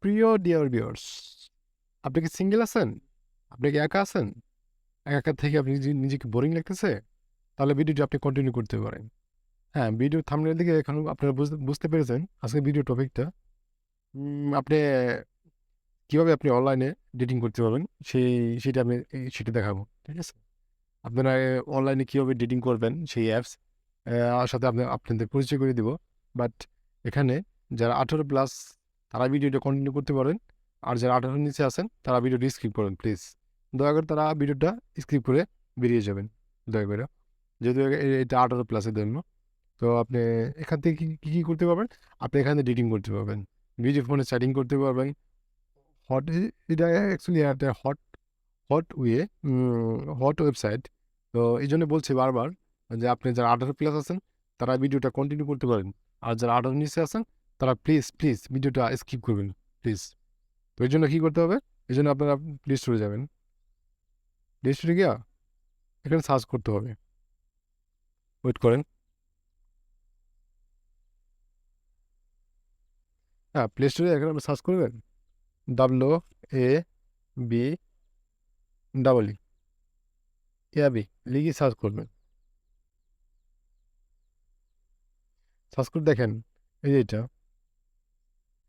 প্রিয় dear viewers, আপনি কি সিঙ্গেল আছেন? আপনি কি একা আছেন? একা থেকে আপনি যদি নিজেকে বোরিং লাগতেছে, তাহলে ভিডিওটি আপনি কন্টিনিউ করতে পারেন। হ্যাঁ, ভিডিও থাম্বনেল দিকে এখন আপনারা বুঝতে পেরেছেন আজকে ভিডিও টপিকটা। আপনি কিভাবে আপনি অনলাইনে ডেটিং করতে পারবেন সেটা আমি সেটা দেখাবো। ঠিক আছে? আপনারা অনলাইনে কিভাবে ডেটিং করবেন সেই অ্যাপস সাথে আপনাদের পরিচয় করে দিব। বাট এখানে যারা 18+ তারা ভিডিওটা কন্টিনিউ করতে পারেন। আর যারা 18 নিচে আছেন তারা ভিডিওটি স্কিপ করেন প্লিজ। দয়া করে তারা ভিডিওটা স্কিপ করে বেরিয়ে যাবেন। দয়া করে। যেহেতু এটা 18+ এর জন্য। তো আপনি এখান থেকে কি করতে পারবেন? আপনি এখানে ডেটিং করতে পারবেন। ভিডিও ফোনে চ্যাটিং করতে পারবেন। হট এটা অ্যাকচুয়ালি একটা হট ওয়ে হট ওয়েবসাইট। তো এই জন্য বলছি বারবার যে আপনি যারা 18+ আছেন তারা ভিডিওটা কন্টিনিউ করতে পারেন। আর যারা 18 নিচে আছেন তারা প্লিজ ভিডিওটা স্কিপ করবেন প্লিজ। তো এই জন্য কী করতে হবে? এই জন্য আপনারা প্লে স্টোরে যাবেন। প্লে স্টোরে গিয়া এখানে সার্চ করতে হবে। ওয়েট করেন। হ্যাঁ, প্লে স্টোরে এখানে আপনি সার্চ করবেন WAB ডাবল ইয়াবি লিখে সার্চ করবেন। সার্চ করে দেখেন এই যে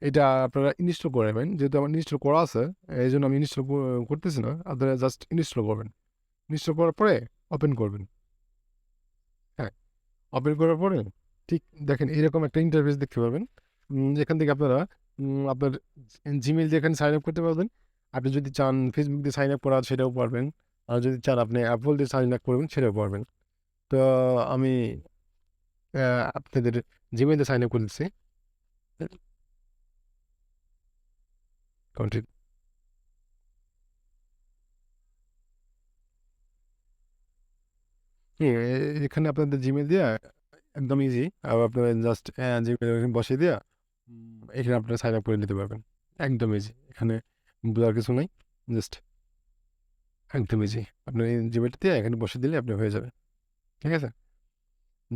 এটা আপনারা ইনস্টল করে নেবেন। যেহেতু আমার ইনস্টল করা আছে এই জন্য আমি ইনস্টল করতেছি না। আপনারা জাস্ট ইনস্টল করবেন। ইনস্টল করার পরে ওপেন করবেন। হ্যাঁ, ওপেন করার পরে ঠিক দেখেন এরকম একটা ইন্টারফেস দেখতে পারবেন। যেখান থেকে আপনারা আপনার জিমেল দিয়ে এখানে সাইন আপ করতে পারবেন। আপনি যদি চান ফেসবুক দিয়ে সাইন আপ করা সেটাও পারবেন। আর যদি চান আপনি অ্যাপল দিয়ে সাইন আপ করবেন সেটাও পারবেন। তো আমি আপনাদের জিমেল দিয়ে সাইন আপ করতেছি। কন্টিনিউ। এখানে আপনাদের জিমেল দিয়ে একদম ইজি। আর আপনারা জাস্ট জিমেল বসিয়ে দিয়ে এখানে আপনারা সাইন আপ করে নিতে পারবেন। একদম ইজি। এখানে বোঝার কিছু নাই। জাস্ট একদম ইজি। আপনার এই জিমেলটা দিয়ে এখানে বসিয়ে দিলে আপনি হয়ে যাবে। ঠিক আছে?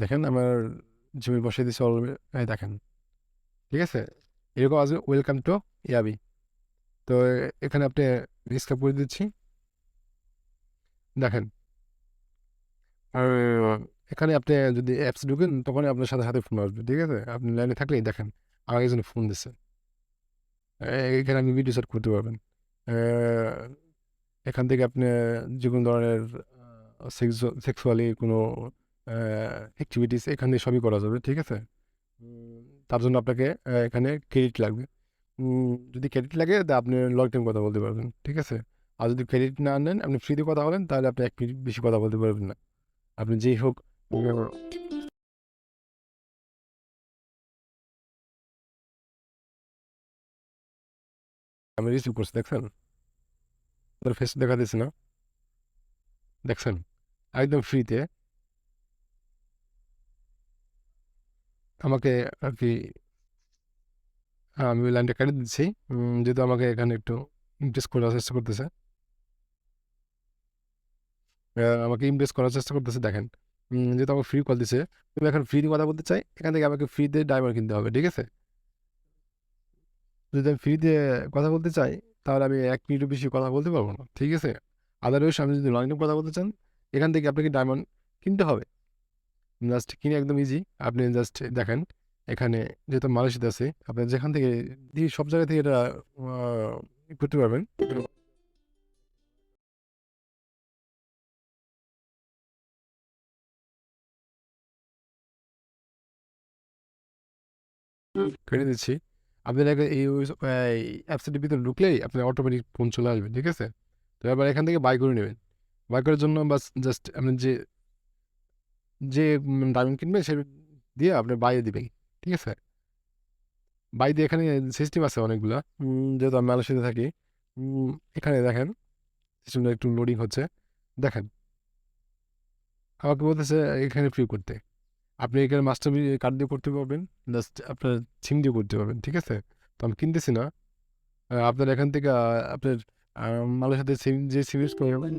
দেখেন আমার জিমেল বসিয়ে দিয়েছি অলরেডি। দেখেন। ঠিক আছে? এরকম আসবে ওয়েলকাম টু ইয়াবি। তো এখানে আপনি স্ক্যাপ করে দিচ্ছি। দেখেন। আর এখানে আপনি যদি অ্যাপস ঢুকেন তখনই আপনার সাথে ফোন আসবে। ঠিক আছে? আপনি লাইনে থাকলেই দেখেন আমাকে একজন ফোন দিচ্ছে। এখানে আপনি ভিডিও সেট করতে পারবেন। এখান থেকে আপনি যে কোনো ধরনের সেক্সুয়ালি কোনো অ্যাক্টিভিটিস এখানে সবই করা যাবে। ঠিক আছে? তার জন্য আপনাকে এখানে ক্রেডিট লাগবে। যদি ক্রেডিট লাগে তা আপনি লং টাইম কথা বলতে পারবেন। ঠিক আছে? আর যদি ক্রেডিট না নেন আপনি ফ্রিতে কথা বলেন তাহলে আপনি 1 মিনিট বেশি কথা বলতে পারবেন না। আপনি যেই হোক আমি রিসিভ করছি দেখছেন? তোর ফেস দেখা দিচ্ছে না? দেখছেন? একদম ফ্রিতে আমাকে আর কি আমি ওই লাইনটা কেটে দিচ্ছি। যেহেতু আমাকে এখানে একটু ইমপ্রেস করার চেষ্টা করতেছে। আমাকে ইমপ্রেস করার চেষ্টা করতেছে দেখেন। যেহেতু আমাকে ফ্রি কল দিছে, তুমি এখন ফ্রি কথা বলতে চাই, এখান থেকে আমাকে ফ্রিতে ডায়মন্ড কিনতে হবে। ঠিক আছে? যদি আমি ফ্রিতে কথা বলতে চাই তাহলে আমি 1 মিনিটও বেশি কথা বলতে পারবো না। ঠিক আছে? আদারওয়াইজ আমি যদি লং টাইম কথা বলতে চান এখান থেকে আপনাকে ডায়মন্ড কিনতে হবে। জাস্ট কিনে একদম ইজি। আপনি জাস্ট দেখেন এখানে যেহেতু মালয়েশিয়াতে আছে আপনি যেখান থেকে সব জায়গা থেকে এটা করতে পারবেন। কেটে দিচ্ছি। আপনার এই অ্যাপসটির ভিতরে ঢুকলেই আপনার অটোমেটিক ফোন চলে আসবে। ঠিক আছে? তো এবার এখান থেকে বাই করে নেবেন। বাই করার জন্য বাস জাস্ট আপনি যে ডায়মন্ড কিনবে সে দিয়ে আপনি বাইয়ে দিবেন। ঠিক আছে? বাই দিয়ে এখানে সিস্টেম আছে অনেকগুলা। যেহেতু আমি মালয়েশিয়াতে থাকি এখানে দেখেন সিস্টেমটা একটু লোডিং হচ্ছে। দেখেন আমাকে বলতেছে এখানে ফ্রি করতে। আপনি এখানে মাস্টার কার্ড দিয়ে করতে পারবেন। জাস্ট আপনার সিম দিয়ে করতে পারবেন। ঠিক আছে? তো আমি কিনতেছি না। আপনার এখান থেকে আপনার মালয়েশিয়াতে সিম যে সিম ইউজ করবেন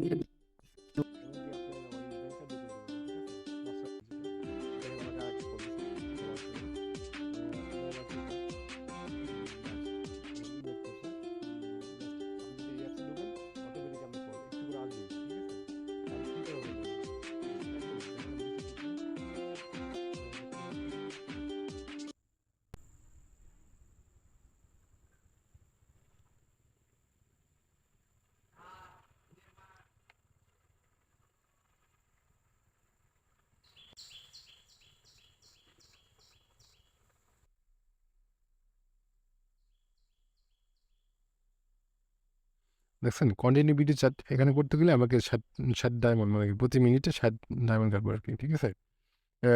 দেখছেন? কন্টিনিউ ভিডিও চ্যাট এখানে করতে গেলে আমাকে ৬০ ডায়মন্ড মানে প্রতি মিনিটে ৬০ ডায়মন্ড কাটবো আরকি। ঠিক আছে? আ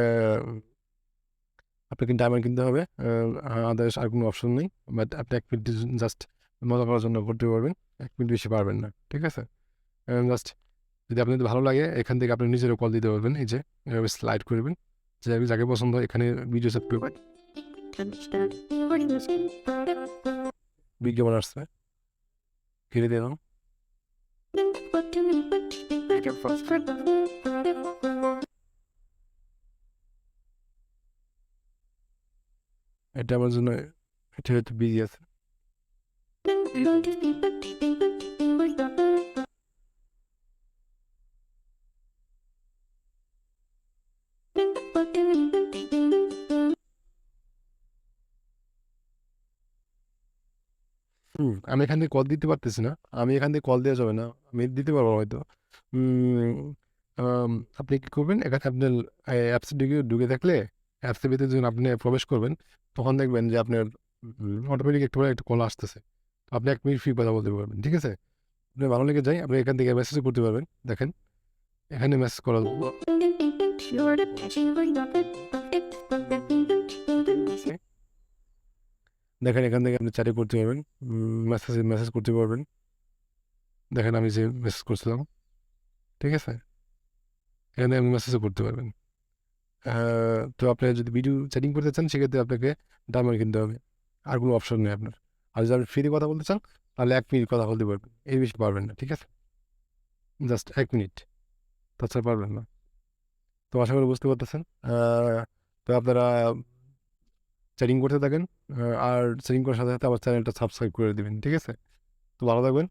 আপনাকে ডায়মন্ড কিনতে হবে। আদারওয়াইজ আর কোনো অপশন নেই। বাট আপনি ১ মিনিট জাস্ট মজা করার জন্য করতে পারবেন। ১ মিনিট বেশি পারবেন না। ঠিক আছে? জাস্ট যদি আপনাদের ভালো লাগে এখান থেকে আপনি নিজেরও কল দিতে পারবেন। এই যে এভাবে স্লাইড করবেন। যাকে পছন্দ হয় এখানে ভিডিও সেট করবেন। বিজ্ঞাপন আসছে। ফিরে দিলাম। এটা আমার জন্য এটা হয়তো বিজি আছে। আমি এখান থেকে কল দিতে পারতেছি না। আমি এখান থেকে কল দেওয়া যাবে না। আমি দিতে পারবো হয়তো। উম আম আপনি কি করবেন? এখানে আপনার অ্যাপসে ঢুকে থাকলে অ্যাপসের ভিতরে যখন আপনি প্রবেশ করবেন, তখন দেখবেন যে আপনার অটোমেটিক একটু পরে একটা কল আসতেছে। আপনি ১ মিনিট ফ্রি কথা বলতে পারবেন। ঠিক আছে? আপনার ভালো লেগে যায়, আপনি এখান থেকে মেসেজও করতে পারবেন। দেখেন, এখানে মেসেজ করা দেখেন এখান থেকে আপনি চ্যাটও করতে পারবেন। মেসেজ করতে পারবেন। দেখেন আমি যে মেসেজ করছিলাম। ঠিক আছে? এখানে আপনি মেসেজও করতে পারবেন। তো আপনি যদি ভিডিও চ্যাটিং করতে চান সেক্ষেত্রে আপনাকে ডায়মন্ড কিনতে হবে। আর কোনো অপশন নেই আপনার। আর যদি আপনি ফ্রিতে কথা বলতে চান তাহলে ১ মিনিট কথা বলতে পারবেন। এর বেশি পারবেন না। ঠিক আছে? Just ১ minute. তাছাড়া পারবেন না। তো আশা করি বুঝতে পারতেছেন। তো আপনারা চ্যাটিং করতে থাকেন। আর চ্যাটিং করার সাথে আমার চ্যানেলটা সাবস্ক্রাইব করে দিবেন। ঠিক আছে? তো ভালো থাকবেন।